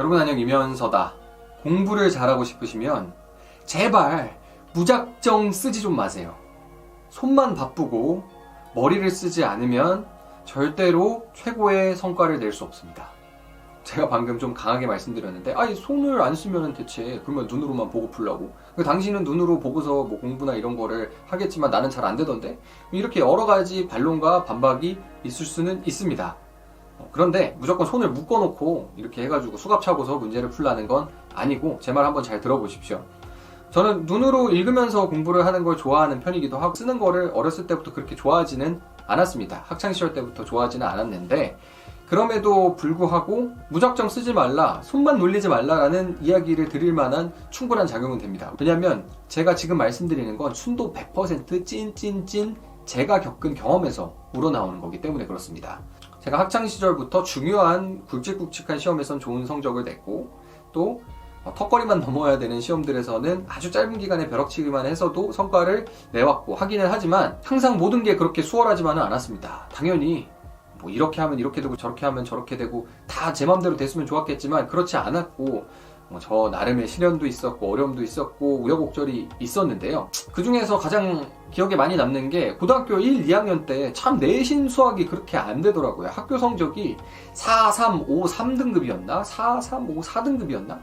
여러분 안녕, 이면서다. 공부를 잘하고 싶으시면 제발 무작정 쓰지 좀 마세요. 손만 바쁘고 머리를 쓰지 않으면 절대로 최고의 성과를 낼 수 없습니다. 제가 방금 좀 강하게 말씀드렸는데, 아니 손을 안 쓰면 대체 그러면 눈으로만 보고 풀라고? 당신은 눈으로 보고서 뭐 공부나 이런 거를 하겠지만 나는 잘 안 되던데? 이렇게 여러 가지 반론과 반박이 있을 수는 있습니다. 그런데 무조건 손을 묶어놓고 이렇게 해가지고 수갑 차고서 문제를 풀라는 건 아니고, 제 말 한번 잘 들어보십시오. 저는 눈으로 읽으면서 공부를 하는 걸 좋아하는 편이기도 하고, 쓰는 거를 어렸을 때부터 그렇게 좋아하지는 않았습니다. 학창시절 때부터 좋아하지는 않았는데, 그럼에도 불구하고 무작정 쓰지 말라, 손만 놀리지 말라라는 이야기를 드릴 만한 충분한 작용은 됩니다. 왜냐면 제가 지금 말씀드리는 건 순도 100% 찐찐찐 제가 겪은 경험에서 우러나오는 거기 때문에 그렇습니다. 제가 학창시절부터 중요한 굵직굵직한 시험에선 좋은 성적을 냈고, 또 턱걸이만 넘어야 되는 시험들에서는 아주 짧은 기간에 벼락치기만 해서도 성과를 내왔고 하기는 하지만, 항상 모든 게 그렇게 수월하지만은 않았습니다. 당연히 뭐 이렇게 하면 이렇게 되고 저렇게 하면 저렇게 되고 다 제 맘대로 됐으면 좋았겠지만 그렇지 않았고, 저 나름의 시련도 있었고 어려움도 있었고 우여곡절이 있었는데요. 그 중에서 가장 기억에 많이 남는 게 고등학교 1, 2학년 때 참 내신 수학이 그렇게 안 되더라고요. 학교 성적이 4, 3, 5, 3등급이었나? 4, 3, 5, 4등급이었나?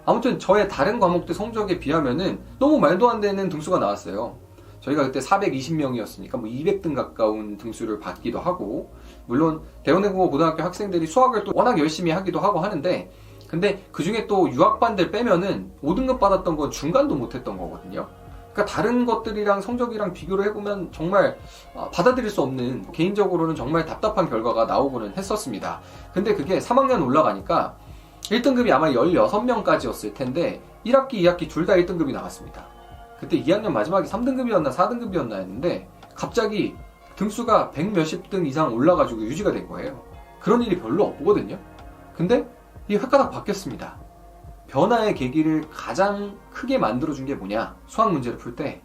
아무튼 저의 다른 과목들 성적에 비하면은 너무 말도 안 되는 등수가 나왔어요. 저희가 그때 420명이었으니까 뭐 200등 가까운 등수를 받기도 하고, 물론 대원외국어 고등학교 학생들이 수학을 또 워낙 열심히 하기도 하고 하는데, 근데 그 중에 또 유학반들 빼면은 5등급 받았던 건 중간도 못했던 거거든요. 그러니까 다른 것들이랑 성적이랑 비교를 해보면 정말 받아들일 수 없는, 개인적으로는 정말 답답한 결과가 나오고는 했었습니다. 근데 그게 3학년 올라가니까 1등급이 아마 16명까지였을 텐데 1학기, 2학기 둘 다 1등급이 나왔습니다. 그때 2학년 마지막에 3등급이었나 4등급이었나 했는데 갑자기 등수가 100 몇십 등 이상 올라가지고 유지가 된 거예요. 그런 일이 별로 없거든요. 근데 이게 획가닥 바뀌었습니다. 변화의 계기를 가장 크게 만들어준 게 뭐냐? 수학 문제를 풀 때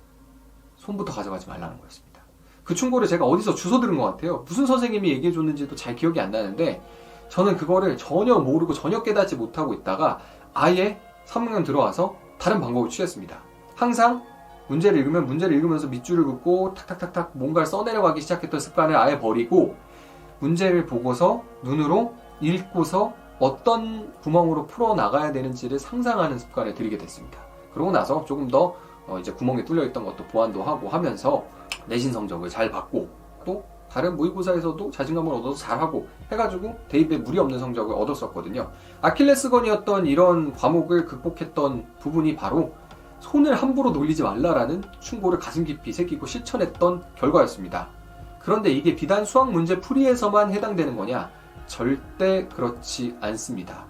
손부터 가져가지 말라는 거였습니다. 그 충고를 제가 어디서 주워 들은 것 같아요. 무슨 선생님이 얘기해줬는지도 잘 기억이 안 나는데, 저는 그거를 전혀 모르고 전혀 깨닫지 못하고 있다가 아예 3학년 들어와서 다른 방법을 취했습니다. 항상 문제를 읽으면 문제를 읽으면서 밑줄을 긋고 탁탁탁탁 뭔가를 써내려가기 시작했던 습관을 아예 버리고, 문제를 보고서 눈으로 읽고서 어떤 구멍으로 풀어나가야 되는지를 상상하는 습관을 들이게 됐습니다. 그러고 나서 조금 더 이제 구멍에 뚫려있던 것도 보완도 하고 하면서 내신 성적을 잘 받고, 또 다른 모의고사에서도 자신감을 얻어서 잘하고 해가지고 대입에 무리 없는 성적을 얻었었거든요. 아킬레스건이었던 이런 과목을 극복했던 부분이 바로 손을 함부로 놀리지 말라라는 충고를 가슴 깊이 새기고 실천했던 결과였습니다. 그런데 이게 비단 수학 문제 풀이에서만 해당되는 거냐? 절대 그렇지 않습니다.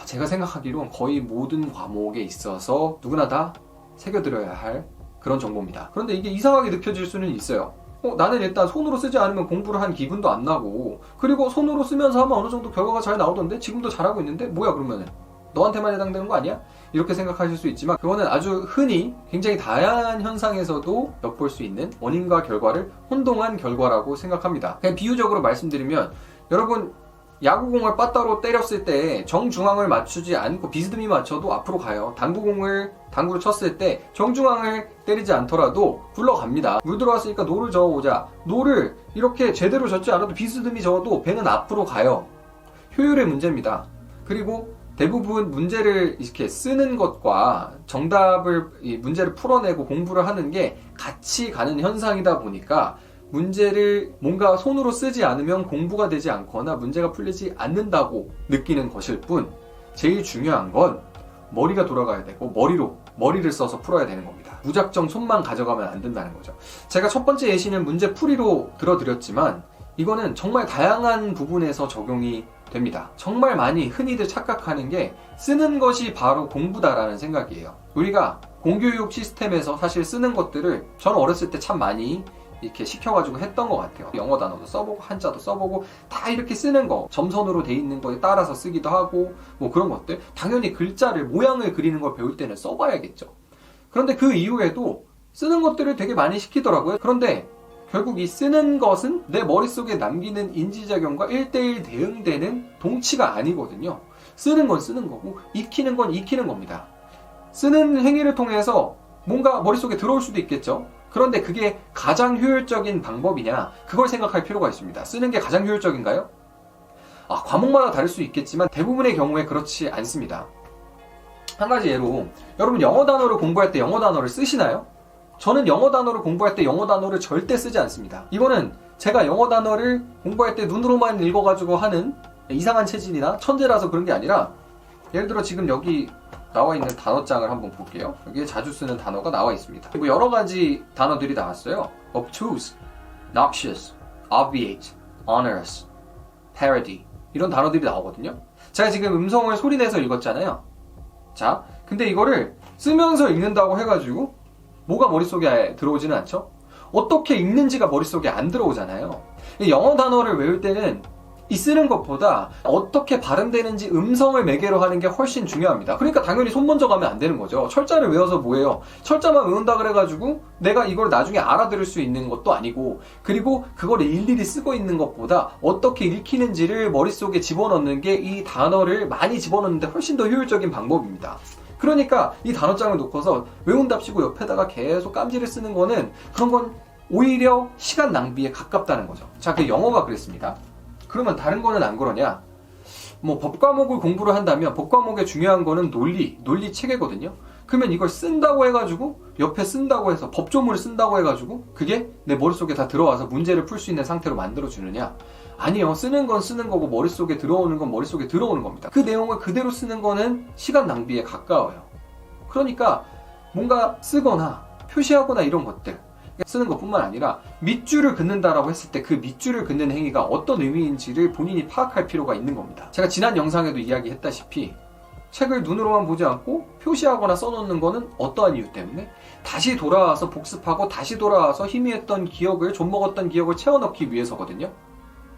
제가 생각하기론 거의 모든 과목에 있어서 누구나 다 새겨들어야 할 그런 정보입니다. 그런데 이게 이상하게 느껴질 수는 있어요. 나는 일단 손으로 쓰지 않으면 공부를 한 기분도 안 나고, 그리고 손으로 쓰면서 하면 어느 정도 결과가 잘 나오던데 지금도 잘하고 있는데 뭐야 그러면은 너한테만 해당되는 거 아니야? 이렇게 생각하실 수 있지만, 그거는 아주 흔히 굉장히 다양한 현상에서도 엿볼 수 있는 원인과 결과를 혼동한 결과라고 생각합니다. 그냥 비유적으로 말씀드리면, 여러분 야구공을 빠따로 때렸을 때 정중앙을 맞추지 않고 비스듬히 맞춰도 앞으로 가요. 당구를 쳤을 때 정중앙을 때리지 않더라도 굴러갑니다. 물 들어왔으니까 노를 저어오자. 노를 이렇게 제대로 젓지 않아도 비스듬히 저어도 배는 앞으로 가요. 효율의 문제입니다. 그리고 대부분 문제를 이렇게 쓰는 것과 문제를 풀어내고 공부를 하는 게 같이 가는 현상이다 보니까, 문제를 뭔가 손으로 쓰지 않으면 공부가 되지 않거나 문제가 풀리지 않는다고 느끼는 것일 뿐, 제일 중요한 건 머리가 돌아가야 되고 머리를 써서 풀어야 되는 겁니다. 무작정 손만 가져가면 안 된다는 거죠. 제가 첫 번째 예시는 문제 풀이로 들어드렸지만, 이거는 정말 다양한 부분에서 적용이 됩니다. 정말 많이 흔히들 착각하는 게 쓰는 것이 바로 공부다라는 생각이에요. 우리가 공교육 시스템에서 사실 쓰는 것들을 저는 어렸을 때 참 많이 이렇게 시켜가지고 했던 것 같아요. 영어 단어도 써보고 한자도 써보고 다 이렇게 쓰는 거, 점선으로 돼 있는 거에 따라서 쓰기도 하고 뭐 그런 것들, 당연히 글자를 모양을 그리는 걸 배울 때는 써봐야겠죠. 그런데 그 이후에도 쓰는 것들을 되게 많이 시키더라고요. 그런데 결국 이 쓰는 것은 내 머릿속에 남기는 인지작용과 1:1 대응되는 동치가 아니거든요. 쓰는 건 쓰는 거고 익히는 건 익히는 겁니다. 쓰는 행위를 통해서 뭔가 머릿속에 들어올 수도 있겠죠. 그런데 그게 가장 효율적인 방법이냐? 그걸 생각할 필요가 있습니다. 쓰는 게 가장 효율적인가요? 과목마다 다를 수 있겠지만 대부분의 경우에 그렇지 않습니다. 한 가지 예로 여러분 영어 단어를 공부할 때 영어 단어를 쓰시나요? 저는 영어 단어를 공부할 때 영어 단어를 절대 쓰지 않습니다. 이거는 제가 영어 단어를 공부할 때 눈으로만 읽어가지고 하는 이상한 체질이나 천재라서 그런 게 아니라 예를 들어 지금 여기 나와 있는 단어장을 한번 볼게요. 여기에 자주 쓰는 단어가 나와 있습니다. 그리고 여러 가지 단어들이 나왔어요. obtuse, noxious, obviate, onerous, parody 이런 단어들이 나오거든요. 제가 지금 음성을 소리내서 읽었잖아요. 자, 근데 이거를 쓰면서 읽는다고 해가지고 뭐가 머릿속에 들어오지는 않죠? 어떻게 읽는지가 머릿속에 안 들어오잖아요. 영어 단어를 외울 때는 이 쓰는 것보다 어떻게 발음되는지 음성을 매개로 하는 게 훨씬 중요합니다. 그러니까 당연히 손 먼저 가면 안 되는 거죠. 철자를 외워서 뭐예요? 철자만 외운다 그래가지고 내가 이걸 나중에 알아들을 수 있는 것도 아니고, 그리고 그걸 일일이 쓰고 있는 것보다 어떻게 읽히는지를 머릿속에 집어넣는 게 이 단어를 많이 집어넣는데 훨씬 더 효율적인 방법입니다. 그러니까 이 단어장을 놓고서 외운답시고 옆에다가 계속 깜지를 쓰는 거는, 그런 건 오히려 시간 낭비에 가깝다는 거죠. 자, 그 영어가 그랬습니다. 그러면 다른 거는 안 그러냐? 뭐 법과목을 공부를 한다면 법과목에 중요한 거는 논리 체계거든요. 그러면 이걸 쓴다고 해가지고 옆에 쓴다고 해서 법조문을 쓴다고 해가지고 그게 내 머릿속에 다 들어와서 문제를 풀 수 있는 상태로 만들어주느냐? 아니요. 쓰는 건 쓰는 거고 머릿속에 들어오는 건 머릿속에 들어오는 겁니다. 그 내용을 그대로 쓰는 거는 시간 낭비에 가까워요. 그러니까 뭔가 쓰거나 표시하거나 이런 것들 쓰는 것뿐만 아니라 밑줄을 긋는다라고 했을 때 그 밑줄을 긋는 행위가 어떤 의미인지를 본인이 파악할 필요가 있는 겁니다. 제가 지난 영상에도 이야기했다시피 책을 눈으로만 보지 않고 표시하거나 써놓는 거는 어떠한 이유 때문에 다시 돌아와서 복습하고 다시 돌아와서 희미했던 기억을, 좀먹었던 기억을 채워넣기 위해서거든요.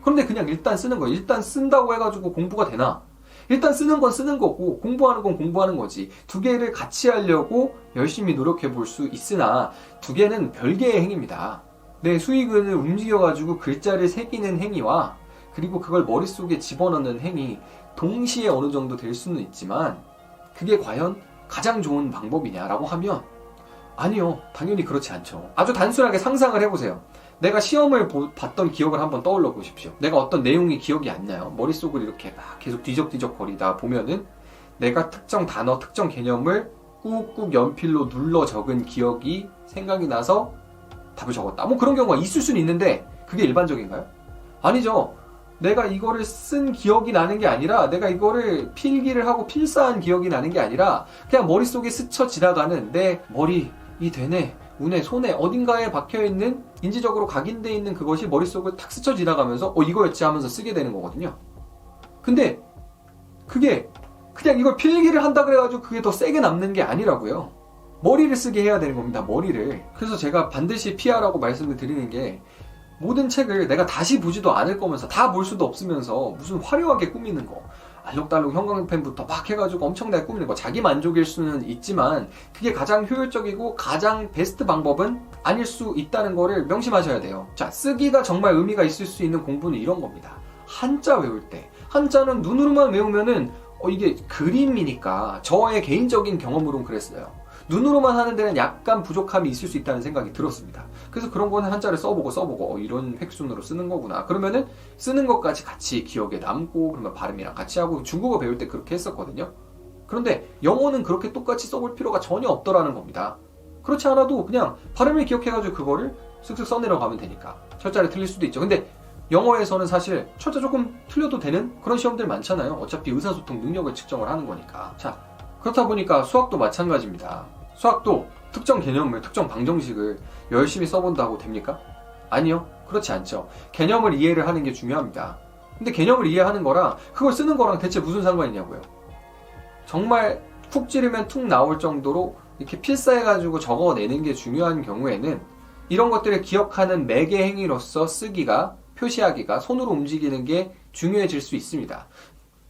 그런데 그냥 일단 쓰는 거예요. 일단 쓴다고 해가지고 공부가 되나? 일단 쓰는 건 쓰는 거고 공부하는 건 공부하는 거지. 두 개를 같이 하려고 열심히 노력해 볼 수 있으나 두 개는 별개의 행위입니다. 내 수익을 움직여가지고 글자를 새기는 행위와 그리고 그걸 머릿속에 집어넣는 행위, 동시에 어느 정도 될 수는 있지만 그게 과연 가장 좋은 방법이냐라고 하면 아니요. 당연히 그렇지 않죠. 아주 단순하게 상상을 해보세요. 내가 시험을 봤던 기억을 한번 떠올려 보십시오. 내가 어떤 내용이 기억이 안 나요. 머릿속을 이렇게 막 계속 뒤적뒤적 거리다 보면은 내가 특정 단어, 특정 개념을 꾹꾹 연필로 눌러 적은 기억이 생각이 나서 답을 적었다. 뭐 그런 경우가 있을 수는 있는데 그게 일반적인가요? 아니죠. 내가 이거를 쓴 기억이 나는 게 아니라, 내가 이거를 필기를 하고 필사한 기억이 나는 게 아니라 그냥 머릿속에 스쳐 지나가는 내 머리, 이 되네, 운에, 손에 어딘가에 박혀있는, 인지적으로 각인되어 있는 그것이 머릿속을 탁 스쳐 지나가면서 이거였지 하면서 쓰게 되는 거거든요. 근데 그게 그냥 이걸 필기를 한다 그래가지고 그게 더 세게 남는 게 아니라고요. 머리를 쓰게 해야 되는 겁니다. 머리를. 그래서 제가 반드시 피하라고 말씀을 드리는 게, 모든 책을 내가 다시 보지도 않을 거면서 다 볼 수도 없으면서 무슨 화려하게 꾸미는 거, 알록달록 형광펜부터 막 해가지고 엄청나게 꾸미는 거, 자기 만족일 수는 있지만 그게 가장 효율적이고 가장 베스트 방법은 아닐 수 있다는 거를 명심하셔야 돼요. 자, 쓰기가 정말 의미가 있을 수 있는 공부는 이런 겁니다. 한자 외울 때, 한자는 눈으로만 외우면은 이게 그림이니까, 저의 개인적인 경험으로는 그랬어요. 눈으로만 하는 데는 약간 부족함이 있을 수 있다는 생각이 들었습니다. 그래서 그런 거는 한자를 써보고 이런 획순으로 쓰는 거구나. 그러면은 쓰는 것까지 같이 기억에 남고, 그러면 발음이랑 같이 하고, 중국어 배울 때 그렇게 했었거든요. 그런데 영어는 그렇게 똑같이 써볼 필요가 전혀 없더라는 겁니다. 그렇지 않아도 그냥 발음을 기억해가지고 그거를 쓱쓱 써내려가면 되니까. 철자를 틀릴 수도 있죠. 근데 영어에서는 사실 철자 조금 틀려도 되는 그런 시험들 많잖아요. 어차피 의사소통 능력을 측정을 하는 거니까. 자, 그렇다 보니까 수학도 마찬가지입니다. 수학도 특정 개념을, 특정 방정식을 열심히 써본다고 됩니까? 아니요. 그렇지 않죠. 개념을 이해를 하는 게 중요합니다. 근데 개념을 이해하는 거랑 그걸 쓰는 거랑 대체 무슨 상관이 있냐고요. 정말 푹 찌르면 툭 나올 정도로 이렇게 필사해가지고 적어내는 게 중요한 경우에는 이런 것들을 기억하는 매개 행위로서 쓰기가, 표시하기가, 손으로 움직이는 게 중요해질 수 있습니다.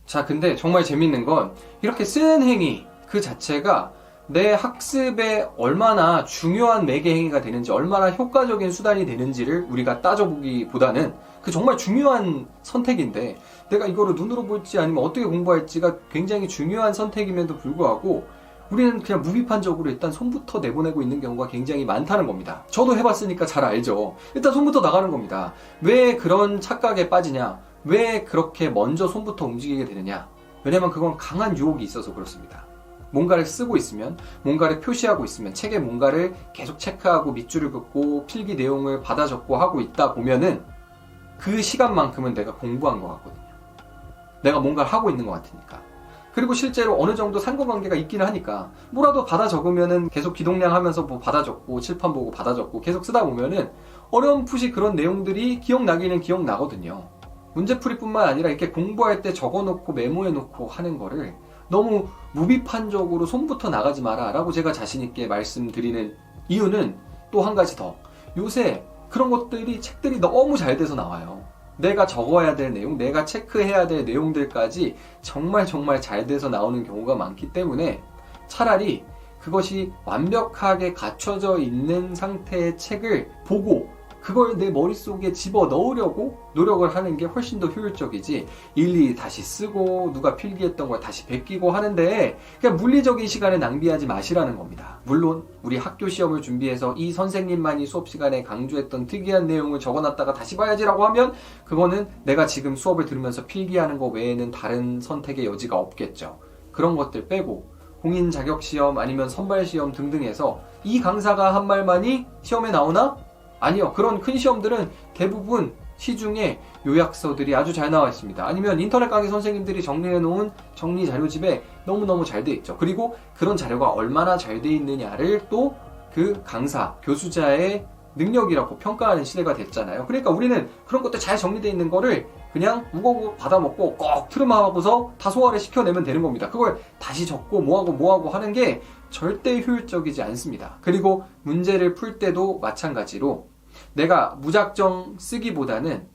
자, 근데 정말 재밌는 건 이렇게 쓰는 행위 그 자체가 내 학습에 얼마나 중요한 매개 행위가 되는지, 얼마나 효과적인 수단이 되는지를 우리가 따져보기보다는 그 정말 중요한 선택인데 내가 이거를 눈으로 볼지 아니면 어떻게 공부할지가 굉장히 중요한 선택임에도 불구하고 우리는 그냥 무비판적으로 일단 손부터 내보내고 있는 경우가 굉장히 많다는 겁니다. 저도 해봤으니까 잘 알죠. 일단 손부터 나가는 겁니다. 왜 그런 착각에 빠지냐? 왜 그렇게 먼저 손부터 움직이게 되느냐? 왜냐면 그건 강한 유혹이 있어서 그렇습니다. 뭔가를 쓰고 있으면, 뭔가를 표시하고 있으면, 책에 뭔가를 계속 체크하고 밑줄을 긋고 필기 내용을 받아 적고 하고 있다 보면은 그 시간만큼은 내가 공부한 것 같거든요. 내가 뭔가를 하고 있는 것 같으니까. 그리고 실제로 어느 정도 상관관계가 있기는 하니까 뭐라도 받아 적으면은 계속 기동량 하면서 뭐 받아 적고 칠판 보고 받아 적고 계속 쓰다 보면은 어렴풋이 그런 내용들이 기억나기는 기억나거든요. 문제풀이뿐만 아니라 이렇게 공부할 때 적어놓고 메모해놓고 하는 거를 너무 무비판적으로 손부터 나가지 마라 라고 제가 자신있게 말씀드리는 이유는 또 한 가지 더. 요새 그런 것들이 책들이 너무 잘 돼서 나와요. 내가 적어야 될 내용, 내가 체크해야 될 내용들까지 정말 잘 돼서 나오는 경우가 많기 때문에 차라리 그것이 완벽하게 갖춰져 있는 상태의 책을 보고 그걸 내 머릿속에 집어넣으려고 노력을 하는 게 훨씬 더 효율적이지 일일이 다시 쓰고 누가 필기했던 걸 다시 베끼고 하는데 그냥 물리적인 시간을 낭비하지 마시라는 겁니다. 물론 우리 학교 시험을 준비해서 이 선생님만이 수업 시간에 강조했던 특이한 내용을 적어놨다가 다시 봐야지라고 하면 그거는 내가 지금 수업을 들으면서 필기하는 거 외에는 다른 선택의 여지가 없겠죠. 그런 것들 빼고 공인 자격 시험 아니면 선발 시험 등등에서 이 강사가 한 말만이 시험에 나오나? 아니요. 그런 큰 시험들은 대부분 시중에 요약서들이 아주 잘 나와 있습니다. 아니면 인터넷 강의 선생님들이 정리해놓은 정리 자료집에 너무너무 잘 돼 있죠. 그리고 그런 자료가 얼마나 잘 돼 있느냐를 또 그 강사, 교수자의 능력이라고 평가하는 시대가 됐잖아요. 그러니까 우리는 그런 것들 잘 정리되어 있는 거를 그냥 무거워 받아먹고 꼭 트름하고서 다 소화를 시켜내면 되는 겁니다. 그걸 다시 적고 뭐하고 하는 게 절대 효율적이지 않습니다. 그리고 문제를 풀 때도 마찬가지로 내가 무작정 쓰기보다는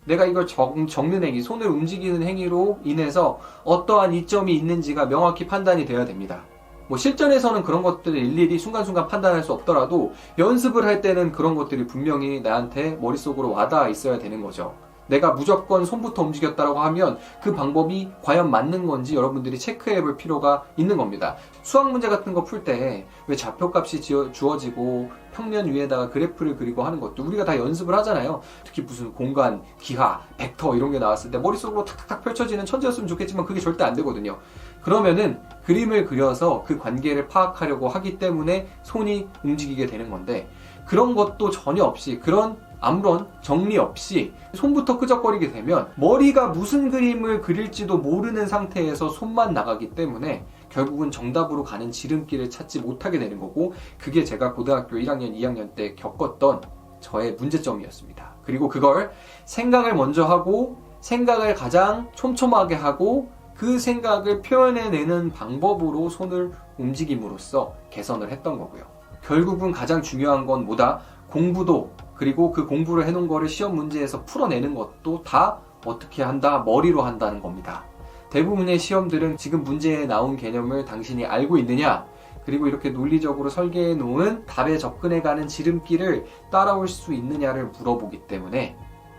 내가 이걸 적는 행위, 손을 움직이는 행위로 인해서 어떠한 이점이 있는지가 명확히 판단이 돼야 됩니다. 뭐 실전에서는 그런 것들을 일일이 순간순간 판단할 수 없더라도 연습을 할 때는 그런 것들이 분명히 나한테 머릿속으로 와닿아 있어야 되는 거죠. 내가 무조건 손부터 움직였다고 하면 그 방법이 과연 맞는 건지 여러분들이 체크해 볼 필요가 있는 겁니다. 수학 문제 같은 거 풀 때 왜 좌표값이 주어지고 평면 위에다가 그래프를 그리고 하는 것도 우리가 다 연습을 하잖아요. 특히 무슨 공간, 기하, 벡터 이런 게 나왔을 때 머릿속으로 탁탁탁 펼쳐지는 천재였으면 좋겠지만 그게 절대 안 되거든요. 그러면은 그림을 그려서 그 관계를 파악하려고 하기 때문에 손이 움직이게 되는 건데 그런 것도 전혀 없이 그런 아무런 정리 없이 손부터 끄적거리게 되면 머리가 무슨 그림을 그릴지도 모르는 상태에서 손만 나가기 때문에 결국은 정답으로 가는 지름길을 찾지 못하게 되는 거고 그게 제가 고등학교 1학년, 2학년 때 겪었던 저의 문제점이었습니다. 그리고 그걸 생각을 먼저 하고 생각을 가장 촘촘하게 하고 그 생각을 표현해내는 방법으로 손을 움직임으로써 개선을 했던 거고요. 결국은 가장 중요한 건 뭐다? 공부도 그리고 그 공부를 해놓은 거를 시험 문제에서 풀어내는 것도 다 어떻게 한다? 머리로 한다는 겁니다. 대부분의 시험들은 지금 문제에 나온 개념을 당신이 알고 있느냐? 그리고 이렇게 논리적으로 설계해 놓은 답에 접근해가는 지름길을 따라올 수 있느냐를 물어보기 때문에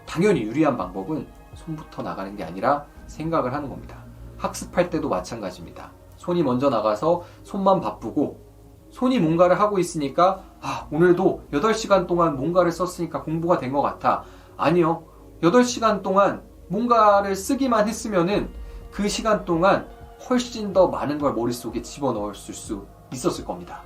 당연히 유리한 방법은 손부터 나가는 게 아니라 생각을 하는 겁니다. 학습할 때도 마찬가지입니다. 손이 먼저 나가서 손만 바쁘고 손이 뭔가를 하고 있으니까 오늘도 8시간 동안 뭔가를 썼으니까 공부가 된 것 같아. 아니요. 8시간 동안 뭔가를 쓰기만 했으면은 그 시간 동안 훨씬 더 많은 걸 머릿속에 집어넣었을 수 있었을 겁니다.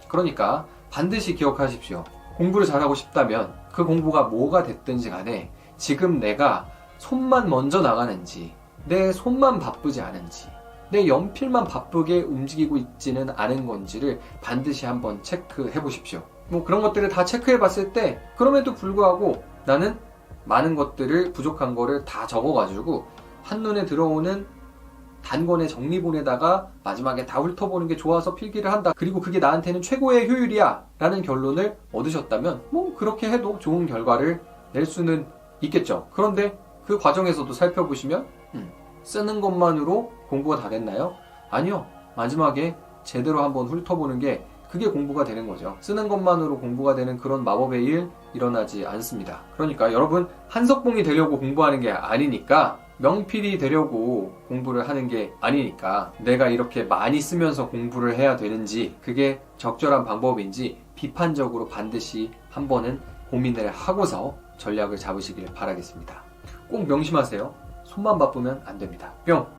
그러니까 반드시 기억하십시오. 공부를 잘하고 싶다면 그 공부가 뭐가 됐든지 간에 지금 내가 손만 먼저 나가는지 내 손만 바쁘지 않은지 내 연필만 바쁘게 움직이고 있지는 않은 건지를 반드시 한번 체크해 보십시오. 뭐 그런 것들을 다 체크해 봤을 때 그럼에도 불구하고 나는 많은 것들을 부족한 거를 다 적어가지고 한눈에 들어오는 단권의 정리본에다가 마지막에 다 훑어보는 게 좋아서 필기를 한다. 그리고 그게 나한테는 최고의 효율이야 라는 결론을 얻으셨다면 뭐 그렇게 해도 좋은 결과를 낼 수는 있겠죠. 그런데 그 과정에서도 살펴보시면 쓰는 것만으로 공부가 다 됐나요? 아니요. 마지막에 제대로 한번 훑어보는 게 그게 공부가 되는 거죠. 쓰는 것만으로 공부가 되는 그런 마법의 일 일어나지 않습니다. 그러니까 여러분 한석봉이 되려고 공부하는 게 아니니까, 명필이 되려고 공부를 하는 게 아니니까 내가 이렇게 많이 쓰면서 공부를 해야 되는지, 그게 적절한 방법인지 비판적으로 반드시 한 번은 고민을 하고서 전략을 잡으시길 바라겠습니다. 꼭 명심하세요. 손만 바쁘면 안 됩니다. 뿅!